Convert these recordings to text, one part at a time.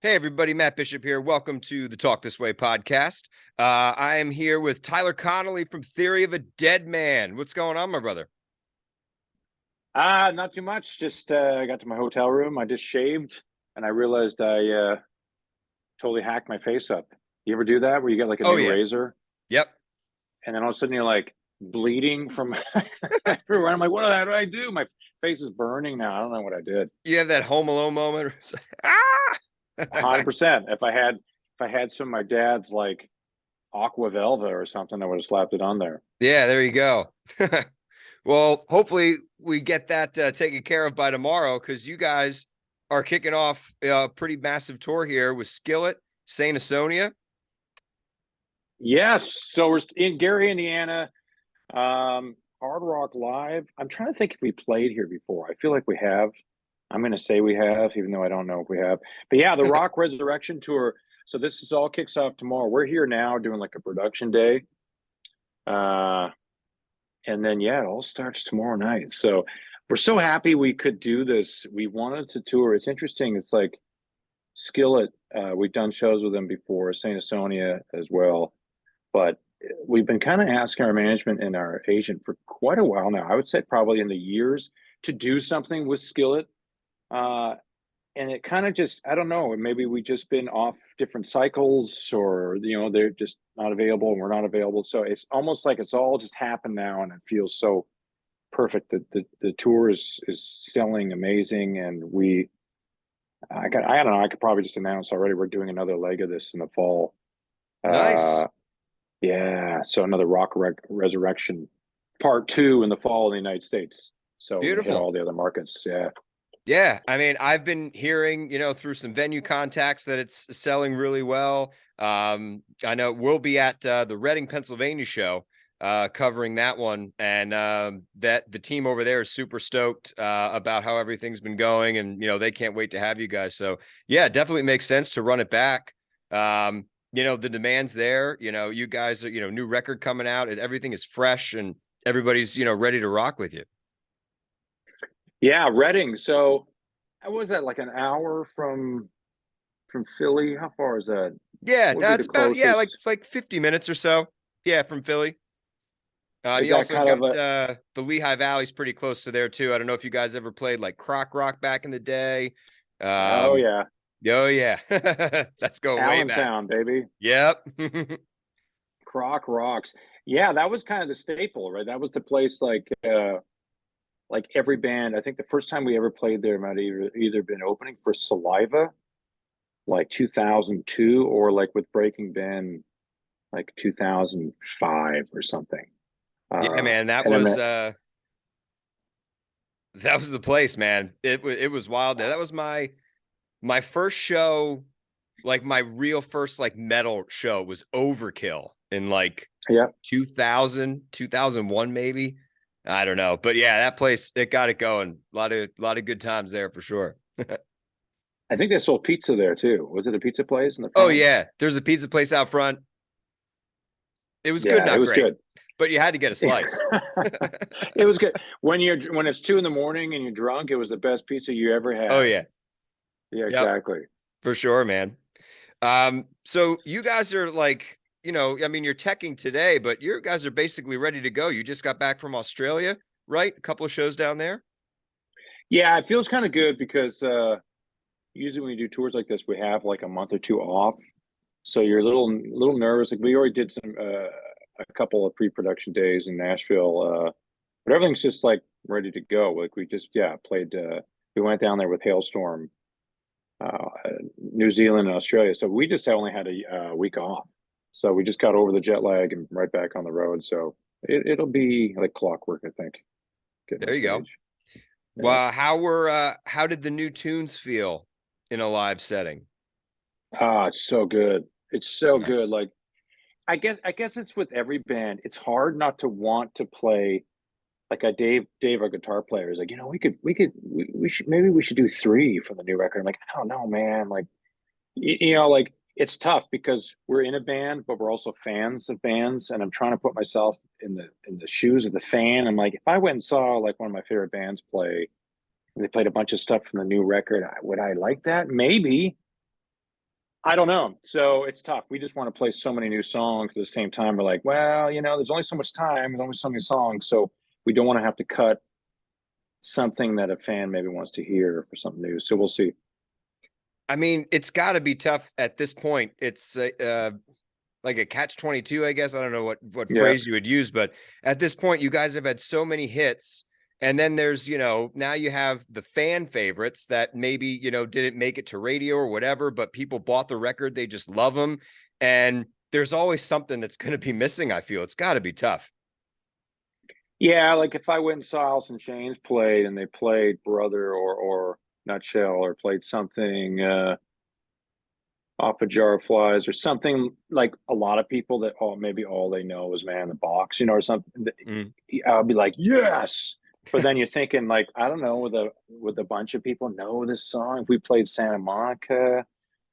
Hey, everybody, Matt Bishop here. Welcome to the Talk This Way podcast. I am here with Tyler Connolly from Theory of a Deadman. What's going on, my brother? Not too much. Just I got to my hotel room. I just shaved and I realized I totally hacked my face up. You ever do that where you get like a Oh, new yeah. razor Yep. and then all of a sudden you're like bleeding from everywhere? I'm like, what did I do? My face is burning now. I don't know what I did. You have that Home Alone moment. Ah! 100%. If I had some of my dad's like aqua velva or something, I would have slapped it on there. Yeah, there you go. Well, hopefully we get that taken care of by tomorrow because you guys are kicking off a pretty massive tour here with Skillet, Saint Asonia. Yes. So we're in Gary, Indiana. Hard Rock Live. I'm trying to think if we played here before. I feel like we have. I'm going to say we have, even though I don't know if we have. But yeah, the Rock Resurrection Tour. So this is all kicks off tomorrow. We're here now doing like a production day. And then, yeah, it all starts tomorrow night. So we're so happy we could do this. We wanted to tour. It's interesting. It's like Skillet. We've done shows with them before, Saint Asonia as well. But we've been kind of asking our management and our agent for quite a while now. I would say probably in the years to do something with Skillet. And it kind of just, I don't know, maybe we just been off different cycles or, they're just not available and we're not available. So it's almost like it's all just happened now and it feels so perfect that the tour is selling amazing. And I don't know, I could probably just announce already we're doing another leg of this in the fall. Nice. Yeah, so another Resurrection Part 2 in the fall in the United States. So we're gonna hit Beautiful. all the other markets. Yeah. Yeah, I mean, I've been hearing, through some venue contacts that it's selling really well. I know we'll be at the Reading, Pennsylvania show, covering that one, and that the team over there is super stoked about how everything's been going, and they can't wait to have you guys. So yeah, it definitely makes sense to run it back. The demand's there. You guys are, new record coming out, and everything is fresh, and everybody's ready to rock with you. Yeah, Reading. So how was that? Like an hour from Philly? How far is that? Yeah, What would no, be the it's about closest? like 50 minutes or so. Yeah, from Philly. Is You that also kind got of a the Lehigh Valley's pretty close to there too. I don't know if you guys ever played like Croc Rock back in the day. oh Um, yeah. oh yeah, that's going way back. Allentown, baby. Yep. Croc Rocks. Yeah, that was kind of the staple, right? That was the place like every band. I think the first time we ever played there might either been opening for Saliva, like 2002, or like with Breaking Ben, like 2005 or something. Yeah, man, And then that was the place, man. It was wild there. That was my first show, like my real first like metal show was Overkill in like yeah, 2001 maybe. I don't know, but yeah, that place, it got it going. A lot of good times there for sure. I think they sold pizza there too. Was it a pizza place in the Oh front? yeah, there's a pizza place out front. It was good, Yeah, it not was great, good. but you had to get a slice. It was good. When it's 2 in the morning and you're drunk, it was the best pizza you ever Oh had. yeah, Yeah, yep, exactly. for sure, man. So you guys are like, I mean, you're teching today, but you guys are basically ready to go. You just got back from Australia, right? A couple of shows down there. Yeah, it feels kind of good because usually when you do tours like this, we have like a month or two off. So you're a little nervous. Like we already did a couple of pre-production days in Nashville, but everything's just like ready to go. Like we just played. We went down there with Hailstorm, uh, New Zealand and Australia. So we just only had a week off. So we just got over the jet lag and right back on the road. So it'll be like clockwork, I think, getting on There you go. stage. Yeah. Well, how did the new tunes feel in a live setting? Ah, it's so good. It's so good. Nice. Like I guess it's with every band. It's hard not to want to play like a Dave, our guitar player, is like, we should do three from the new record. I'm like, I don't know, man. Like, like it's tough because we're in a band, but we're also fans of bands, and I'm trying to put myself in the shoes of the fan. I'm like, if I went and saw like one of my favorite bands play, and they played a bunch of stuff from the new record, would I like that? Maybe, I don't know. So it's tough. We just want to play so many new songs at the same time. We're like, well, there's only so much time, there's only so many songs. So we don't want to have to cut something that a fan maybe wants to hear for something new. So we'll see. I mean, it's got to be tough at this point. It's like a catch 22, I guess. I don't know what Yeah. phrase you would use, but at this point, you guys have had so many hits. And then there's, now you have the fan favorites that maybe, didn't make it to radio or whatever, but people bought the record. They just love them. And there's always something that's going to be missing. I feel it's got to be tough. Yeah. Like if I went and saw Alice in Chains played and they played Brother or Nutshell or played something, off a Jar of Flies or something like a lot of people that maybe all they know is Man in the Box, or something. Mm. I'll be like, yes. But then you're thinking like, I don't know, with a bunch of people know this song. If we played Santa Monica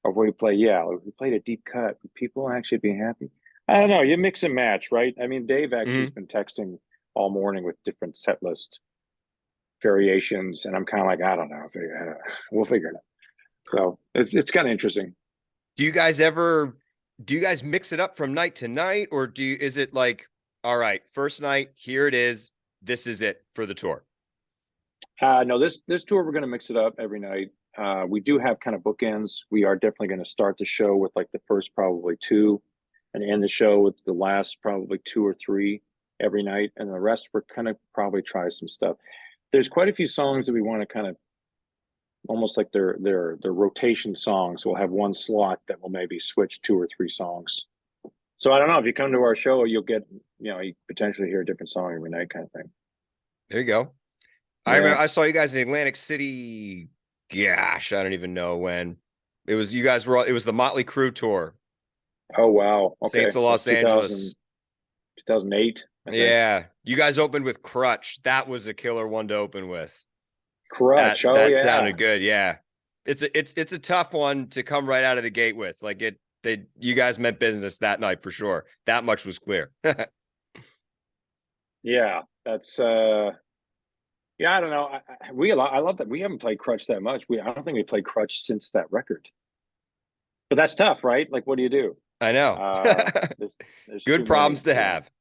or if we played a deep cut, would people actually be happy? I don't know. You mix and match, right? I mean, Dave actually has been texting all morning with different set list variations, and I'm kind of like, I don't know. We'll figure it out. So it's kind of interesting. Do you guys mix it up from night to night, or is it like, all right, first night, here it is, this is it for the tour? No, this tour we're going to mix it up every night. We do have kind of bookends. We are definitely going to start the show with like the first probably two, and end the show with the last probably two or three every night, and the rest we're kind of probably try some stuff. There's quite a few songs that we want to kind of almost like they're rotation songs. We'll have one slot that will maybe switch two or three songs. So I don't know, if you come to our show, you'll get, you potentially hear a different song every night kind of thing. There you go. I Yeah. remember I saw you guys in Atlantic City. Gosh, I don't even know when. It was it was the Motley Crue tour. Oh, wow. Okay. Saints of Los Angeles. 2008. Yeah. You guys opened with Crutch. That was a killer one to open with. Crutch. That Yeah. sounded good. Yeah. It's a tough one to come right out of the gate with. Like you guys meant business that night for sure. That much was clear. Yeah. That's yeah, I don't know. I love that we haven't played Crutch that much. I don't think we played Crutch since that record. But that's tough, right? Like, what do you do? I know. There's Good too problems many, to have.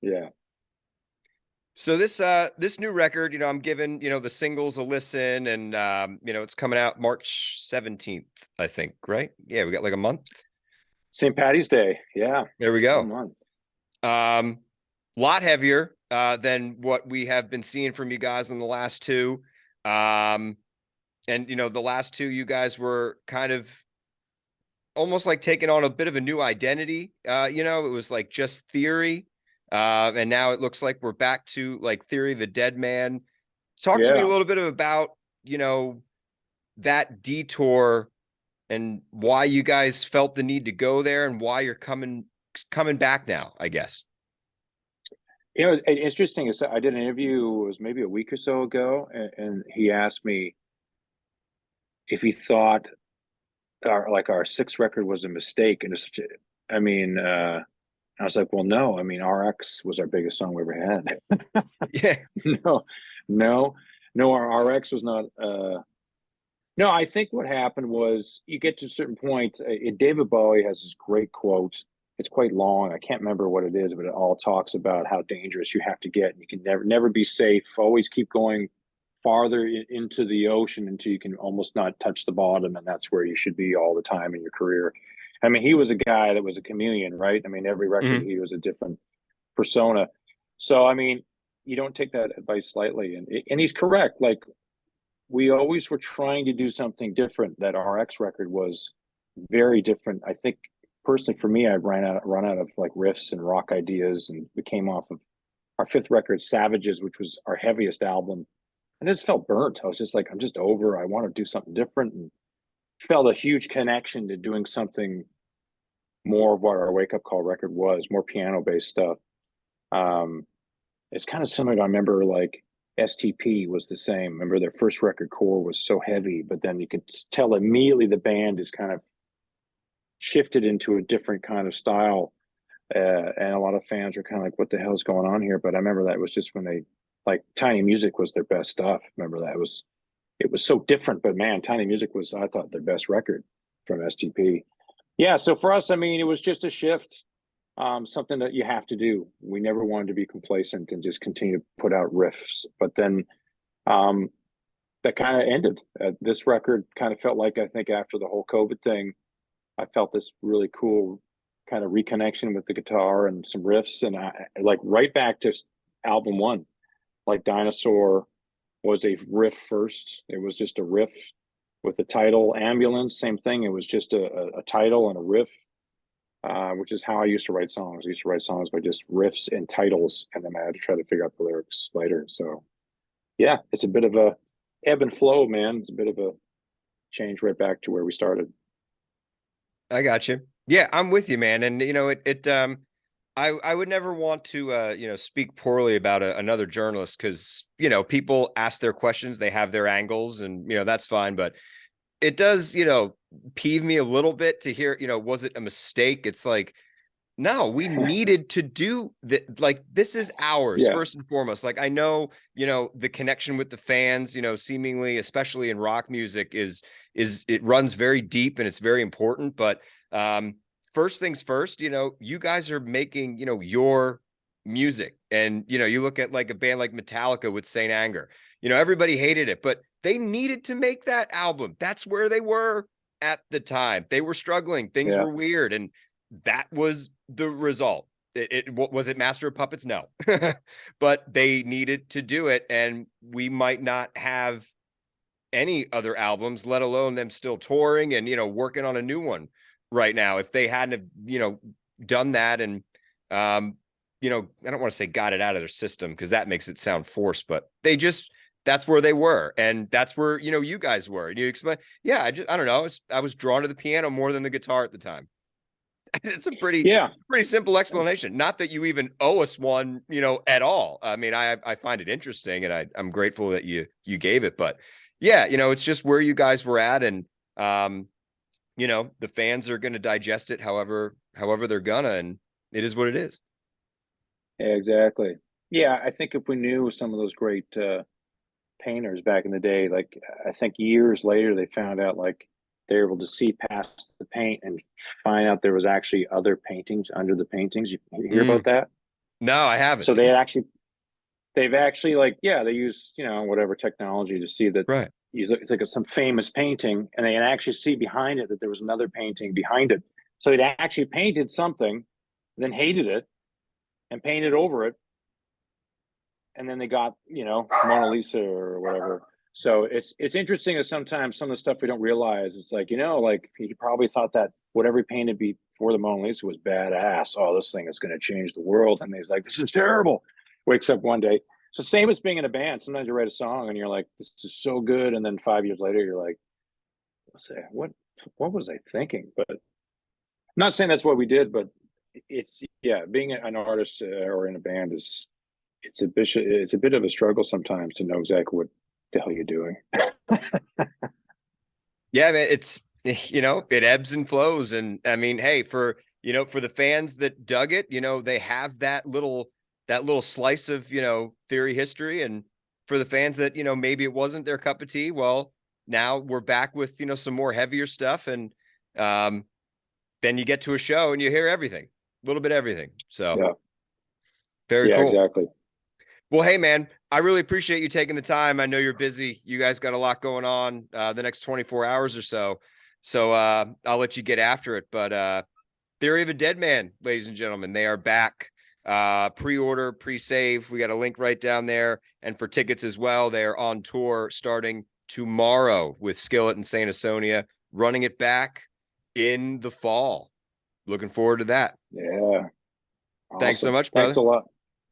Yeah. So this new record, I'm giving, the singles a listen, and it's coming out March 17th, I think, right? Yeah, we got like a month. St. Patty's Day. Yeah. There we go. 1 month. Lot heavier than what we have been seeing from you guys in the last two. And the last two, you guys were kind of almost like taking on a bit of a new identity. It was like just Theory. And now it looks like we're back to like Theory of the Deadman. Talk to me a little bit about, that detour and why you guys felt the need to go there and why you're coming back now, I guess. It's interesting. I did an interview, it was maybe a week or so ago, and he asked me if he thought our sixth record was a mistake. And I was like, well, no. I mean, RX was our biggest song we ever had. Yeah. No, our RX was not. No, I think what happened was you get to a certain point. David Bowie has this great quote. It's quite long. I can't remember what it is, but it all talks about how dangerous you have to get. And you can never be safe. Always keep going farther into the ocean until you can almost not touch the bottom. And that's where you should be all the time in your career. I mean, he was a guy that was a chameleon, right? I mean, every record he was a different persona. So, I mean, you don't take that advice lightly. And he's correct. Like, we always were trying to do something different. That RX record was very different. I think personally for me, I run out of like riffs and rock ideas, and we came off of our fifth record, Savages, which was our heaviest album. And I just felt burnt. I was just like, I'm just over. I want to do something different, and felt a huge connection to doing something more of what our Wake Up Call record was, more piano based stuff. It's kind of similar to, I remember like STP was the same. Remember their first record, Core, was so heavy, but then you could tell immediately the band is kind of shifted into a different kind of style. And a lot of fans were kind of like, what the hell is going on here? But I remember that was just when they, like, Tiny Music was their best stuff. Remember that it was so different, but man, Tiny Music was, I thought, their best record from STP. Yeah, so for us, I mean, it was just a shift, something that you have to do. We never wanted to be complacent and just continue to put out riffs, but then um, that kind of ended. This record kind of felt like, I think, after the whole COVID thing, I felt this really cool kind of reconnection with the guitar and some riffs, and like right back to album one, like Dinosaur was a riff first. It was just a riff with the title. Ambulance, same thing. It was just a title and a riff, which is how I used to write songs. I used to write songs by just riffs and titles, and then I had to try to figure out the lyrics later. So yeah, it's a bit of a ebb and flow, man. It's a bit of a change right back to where we started. I got you. Yeah, I'm with you, man. And I would never want to speak poorly about another journalist, because people ask their questions, they have their angles, and that's fine. But it does peeve me a little bit to hear, was it a mistake? It's like, no, we needed to do that. Like, this is ours Yeah, first and foremost. Like, I know, the connection with the fans, seemingly, especially in rock music, is it runs very deep and it's very important. But first things first, you guys are making, your music. And you look at like a band like Metallica with Saint Anger. Everybody hated it, but they needed to make that album. That's where they were at the time. They were struggling, things yeah, were weird, and that was the result. Was it Master of Puppets? No, but they needed to do it, and we might not have any other albums, let alone them still touring and working on a new one right now, if they hadn't have done that. And I don't want to say got it out of their system, because that makes it sound forced, but that's where they were, and that's where you guys were. And you explain, yeah, I don't know, I was drawn to the piano more than the guitar at the time. It's a yeah, pretty simple explanation. Not that you even owe us one, at all. I mean, I find it interesting, and I'm grateful that you gave it. But yeah, it's just where you guys were at, and the fans are going to digest it however they're gonna, and it is what it is. exactly. Yeah, I think if we knew some of those great painters back in the day, like I think years later they found out like they're able to see past the paint and find out there was actually other paintings under the paintings. You hear about Mm, that? no, I haven't. So they've actually like, yeah, they use, whatever technology to see that Right. you look at some famous painting and they can actually see behind it that there was another painting behind it. So they'd actually painted something, then hated it and painted over it, and then they got, Mona Lisa or whatever. So it's interesting that sometimes some of the stuff we don't realize, it's like, like he probably thought that whatever he painted before the Mona Lisa was badass. Oh, this thing is going to change the world. And he's like, this is terrible. Wakes up one day. So same as being in a band. Sometimes you write a song and you're like, this is so good. And then 5 years later, you're like, what was I thinking? But I'm not saying that's what we did, but it's, yeah, being an artist or in a band is, it's a bit of a struggle sometimes to know exactly what the hell you're doing. Yeah, man, it's it ebbs and flows. And I mean, hey, for the fans that dug it, they have that little slice of theory history. And for the fans that maybe it wasn't their cup of tea, well, now we're back with some more heavier stuff. And um then you get to a show and you hear everything, a little bit of everything. So Yeah, very yeah, cool. exactly. Well, hey, man, I really appreciate you taking the time. I know you're busy. You guys got a lot going on the next 24 hours or so. So I'll let you get after it. But Theory of a Deadman, ladies and gentlemen, they are back. Pre-order, pre-save. We got a link right down there. And for tickets as well, they are on tour starting tomorrow with Skillet and Saint Asonia, running it back in the fall. Looking forward to that. Yeah, Thanks so awesome. much, Thanks brother. a lot.